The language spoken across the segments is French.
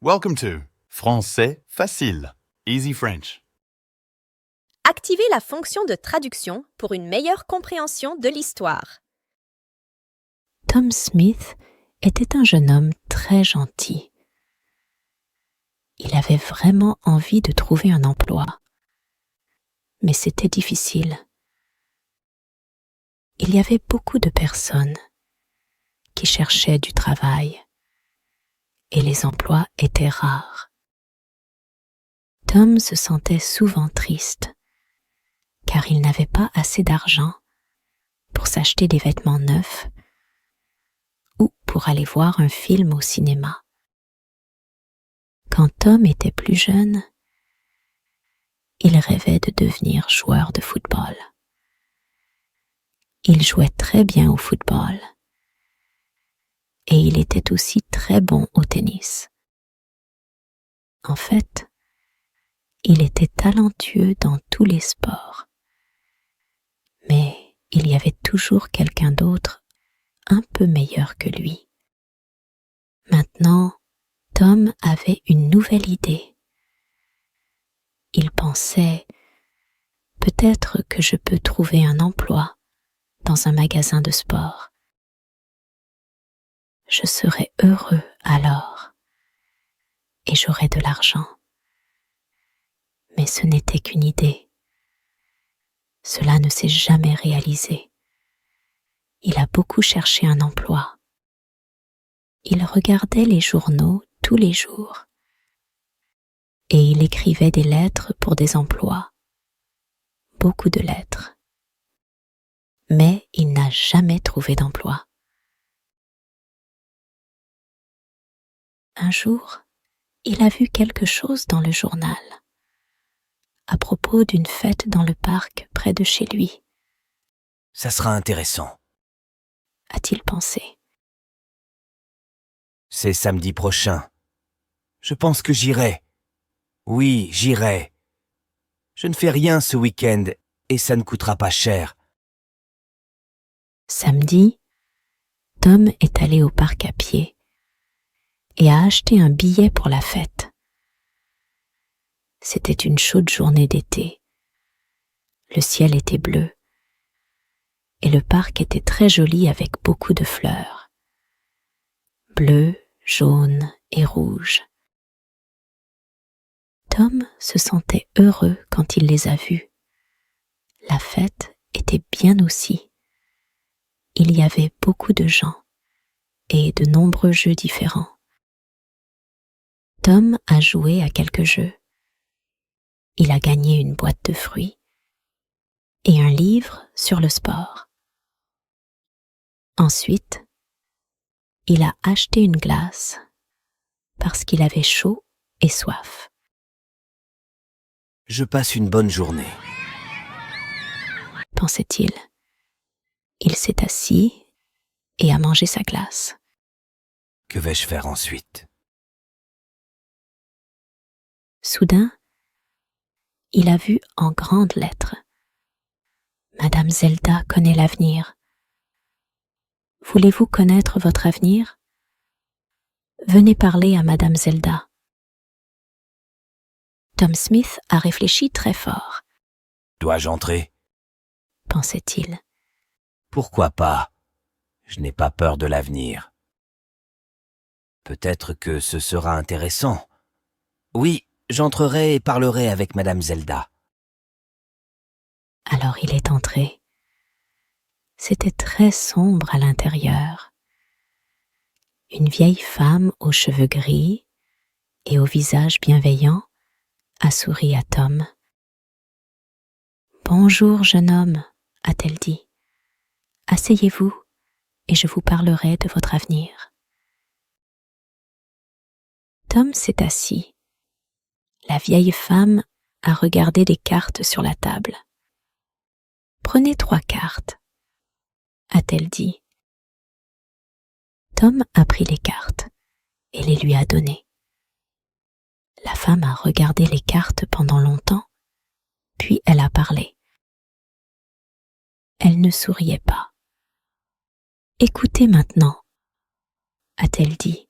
Welcome to Français facile, Easy French. Activez la fonction de traduction pour une meilleure compréhension de l'histoire. Tom Smith était un jeune homme très gentil. Il avait vraiment envie de trouver un emploi, mais c'était difficile. Il y avait beaucoup de personnes qui cherchaient du travail et les emplois étaient rares. Tom se sentait souvent triste car il n'avait pas assez d'argent pour s'acheter des vêtements neufs ou pour aller voir un film au cinéma. Quand Tom était plus jeune, il rêvait de devenir joueur de football. Il jouait très bien au football et il était aussi très bon au tennis. En fait, il était talentueux dans tous les sports. Mais il y avait toujours quelqu'un d'autre un peu meilleur que lui. Maintenant, Tom avait une nouvelle idée. Il pensait, peut-être que je peux trouver un emploi dans un magasin de sport. Je serais heureux alors et j'aurais de l'argent. Mais ce n'était qu'une idée. Cela ne s'est jamais réalisé. Il a beaucoup cherché un emploi. Il regardait les journaux tous les jours et il écrivait des lettres pour des emplois. Beaucoup de lettres. Mais il n'a jamais trouvé d'emploi. Un jour, il a vu quelque chose dans le journal à propos d'une fête dans le parc près de chez lui. Ça sera intéressant. A-t-il pensé. C'est samedi prochain. Je pense que j'irai. Oui, j'irai. Je ne fais rien ce week-end et ça ne coûtera pas cher. Samedi, Tom est allé au parc à pied et a acheté un billet pour la fête. C'était une chaude journée d'été. Le ciel était bleu et le parc était très joli avec beaucoup de fleurs. Bleu, jaune et rouge. Tom se sentait heureux quand il les a vus. La fête était bien aussi. Il y avait beaucoup de gens et de nombreux jeux différents. Tom a joué à quelques jeux. Il a gagné une boîte de fruits et un livre sur le sport. Ensuite, il a acheté une glace parce qu'il avait chaud et soif. Je passe une bonne journée. Pensait-il. Il s'est assis et a mangé sa glace. Que vais-je faire ensuite? Soudain, il a vu en grandes lettres. Madame Zelda connaît l'avenir. Voulez-vous connaître votre avenir? Venez parler à Madame Zelda. Tom Smith a réfléchi très fort, Dois-je entrer? pensait-il. Pourquoi pas? Je n'ai pas peur de l'avenir. Peut-être que ce sera intéressant. Oui, j'entrerai et parlerai avec Madame Zelda. Alors il est entré. C'était très sombre à l'intérieur. Une vieille femme aux cheveux gris et au visage bienveillant a souri à Tom. « Bonjour, jeune homme, a-t-elle dit. Asseyez-vous et je vous parlerai de votre avenir. » Tom s'est assis. La vieille femme a regardé les cartes sur la table. « Prenez 3 cartes, a-t-elle dit. Tom a pris les cartes et les lui a données. La femme a regardé les cartes pendant longtemps, puis elle a parlé. Elle ne souriait pas. « Écoutez maintenant, a-t-elle dit.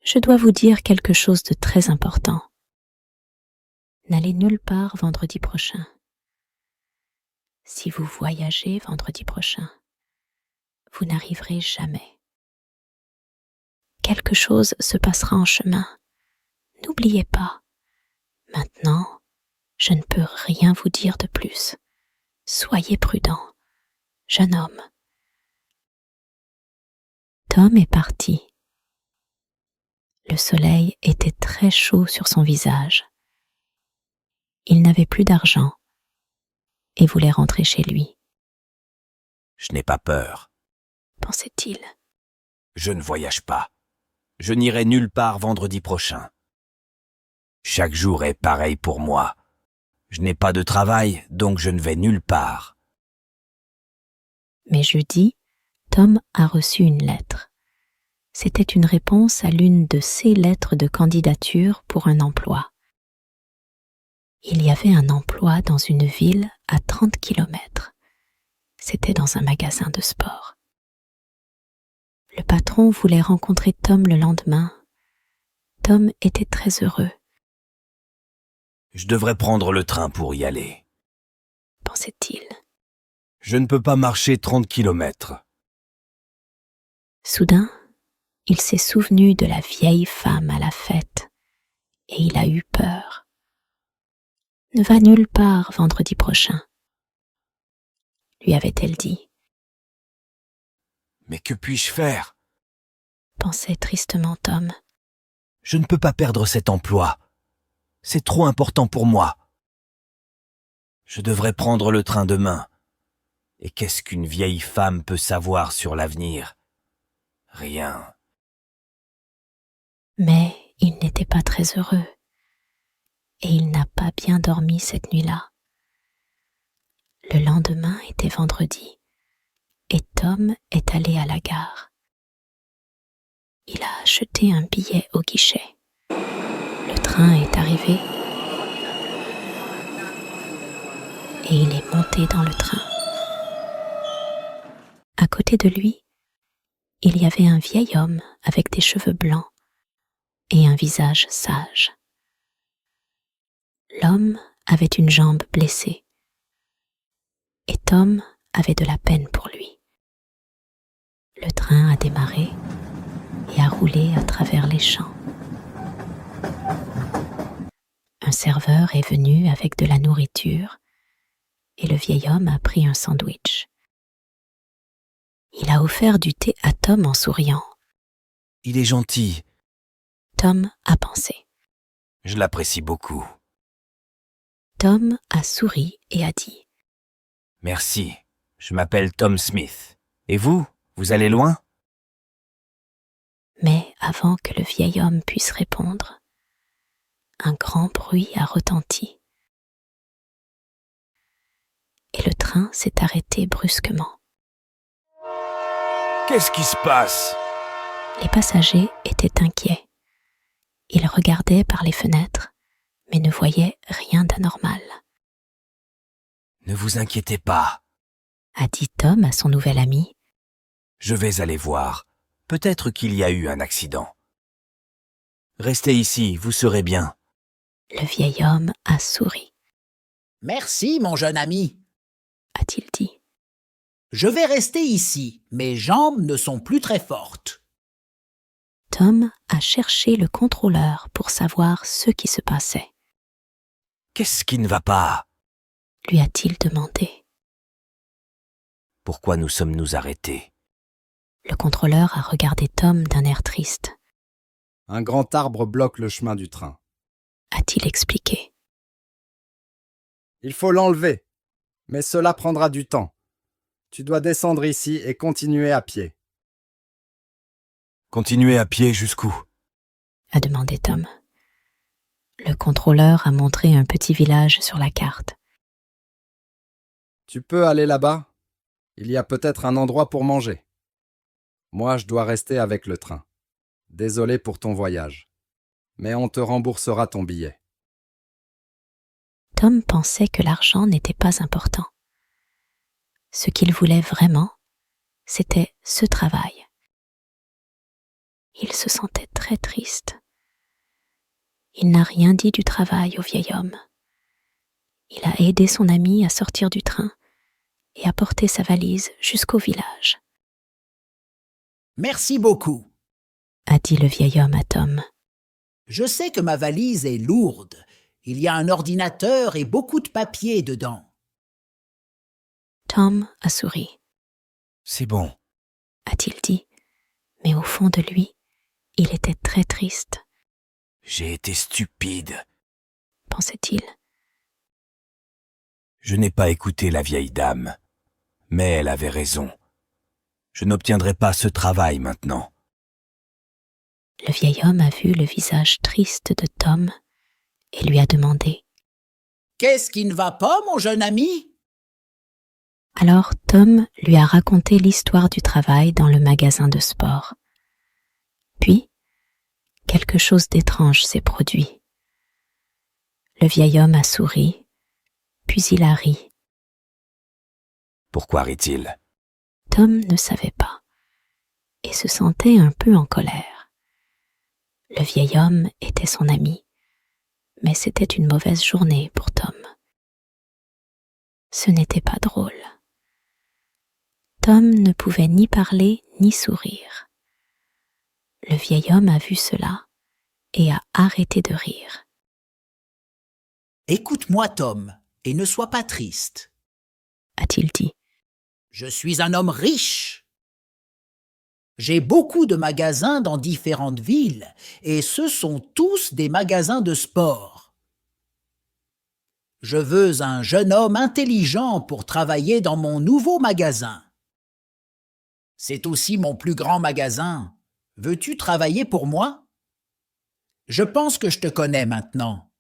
Je dois vous dire quelque chose de très important. N'allez nulle part vendredi prochain. Si vous voyagez vendredi prochain, vous n'arriverez jamais. Quelque chose se passera en chemin. N'oubliez pas. Maintenant, je ne peux rien vous dire de plus. Soyez prudent, jeune homme. Tom est parti. Le soleil était très chaud sur son visage. Il n'avait plus d'argent et voulait rentrer chez lui, Je n'ai pas peur. pensait-il. Je ne voyage pas. Je n'irai nulle part vendredi prochain. Chaque jour est pareil pour moi. Je n'ai pas de travail, donc je ne vais nulle part. Mais jeudi, Tom a reçu une lettre. C'était une réponse à l'une de ses lettres de candidature pour un emploi. Il y avait un emploi dans une ville à 30 kilomètres. C'était dans un magasin de sport. Le patron voulait rencontrer Tom le lendemain. Tom était très heureux, Je devrais prendre le train pour y aller. pensait-il. Je ne peux pas marcher 30 kilomètres. Soudain, il s'est souvenu de la vieille femme à la fête et il a eu peur. Ne va nulle part vendredi prochain, lui avait-elle dit, Mais que puis-je faire? pensait tristement Tom. Je ne peux pas perdre cet emploi. C'est trop important pour moi. Je devrais prendre le train demain. Et qu'est-ce qu'une vieille femme peut savoir sur l'avenir? Rien. Mais il n'était pas très heureux et il n'a pas bien dormi cette nuit-là. Le lendemain était vendredi et Tom est allé à la gare. Il a acheté un billet au guichet. Le train est arrivé et il est monté dans le train. À côté de lui, il y avait un vieil homme avec des cheveux blancs et un visage sage. L'homme avait une jambe blessée et Tom avait de la peine pour lui. Le train a démarré et a roulé à travers les champs. Un serveur est venu avec de la nourriture et le vieil homme a pris un sandwich. Il a offert du thé à Tom en souriant. Il est gentil. Tom a pensé. Je l'apprécie beaucoup. Tom a souri et a dit « Merci. Je m'appelle Tom Smith. Et vous? Vous allez loin? Mais avant que le vieil homme puisse répondre, un grand bruit a retenti. Et le train s'est arrêté brusquement. Qu'est-ce qui se passe? Les passagers étaient inquiets. Ils regardaient par les fenêtres, mais ne voyaient rien d'anormal, Ne vous inquiétez pas. a dit Tom à son nouvel ami. Je vais aller voir. Peut-être qu'il y a eu un accident. Restez ici, vous serez bien. Le vieil homme a souri, Merci, mon jeune ami. a-t-il dit. Je vais rester ici. Mes jambes ne sont plus très fortes. Tom a cherché le contrôleur pour savoir ce qui se passait. Qu'est-ce qui ne va pas? Lui a-t-il demandé. Pourquoi nous sommes-nous arrêtés? Le contrôleur a regardé Tom d'un air triste, Un grand arbre bloque le chemin du train. a-t-il expliqué. Il faut l'enlever, mais cela prendra du temps. Tu dois descendre ici et continuer à pied. Continuez à pied jusqu'où? A demandé Tom. Le contrôleur a montré un petit village sur la carte. Tu peux aller là-bas? Il y a peut-être un endroit pour manger. Moi, je dois rester avec le train. Désolé pour ton voyage, mais on te remboursera ton billet. Tom pensait que l'argent n'était pas important. Ce qu'il voulait vraiment, c'était ce travail. Il se sentait très triste. Il n'a rien dit du travail au vieil homme. Il a aidé son ami à sortir du train et à porter sa valise jusqu'au village, Merci beaucoup. a dit le vieil homme à Tom. Je sais que ma valise est lourde. Il y a un ordinateur et beaucoup de papier dedans. Tom a souri, C'est bon. a-t-il dit, mais au fond de lui, il était très triste, J'ai été stupide. pensait-il. Je n'ai pas écouté la vieille dame. Mais elle avait raison. Je n'obtiendrai pas ce travail maintenant. Le vieil homme a vu le visage triste de Tom et lui a demandé. Qu'est-ce qui ne va pas, mon jeune ami? Alors Tom lui a raconté l'histoire du travail dans le magasin de sport. Puis, quelque chose d'étrange s'est produit. Le vieil homme a souri, puis il a ri. Pourquoi rit-il? Tom ne savait pas et se sentait un peu en colère. Le vieil homme était son ami, mais c'était une mauvaise journée pour Tom. Ce n'était pas drôle. Tom ne pouvait ni parler ni sourire. Le vieil homme a vu cela et a arrêté de rire. Écoute-moi, Tom, et ne sois pas triste. A-t-il dit. Je suis un homme riche. J'ai beaucoup de magasins dans différentes villes, et ce sont tous des magasins de sport. Je veux un jeune homme intelligent pour travailler dans mon nouveau magasin. C'est aussi mon plus grand magasin. Veux-tu travailler pour moi? Je pense que je te connais maintenant.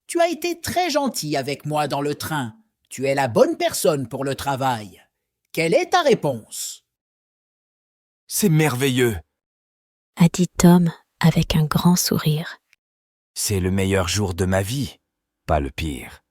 Tu as été très gentil avec moi dans le train. Tu es la bonne personne pour le travail. Quelle est ta réponse? C'est merveilleux. A dit Tom avec un grand sourire. C'est le meilleur jour de ma vie, pas le pire.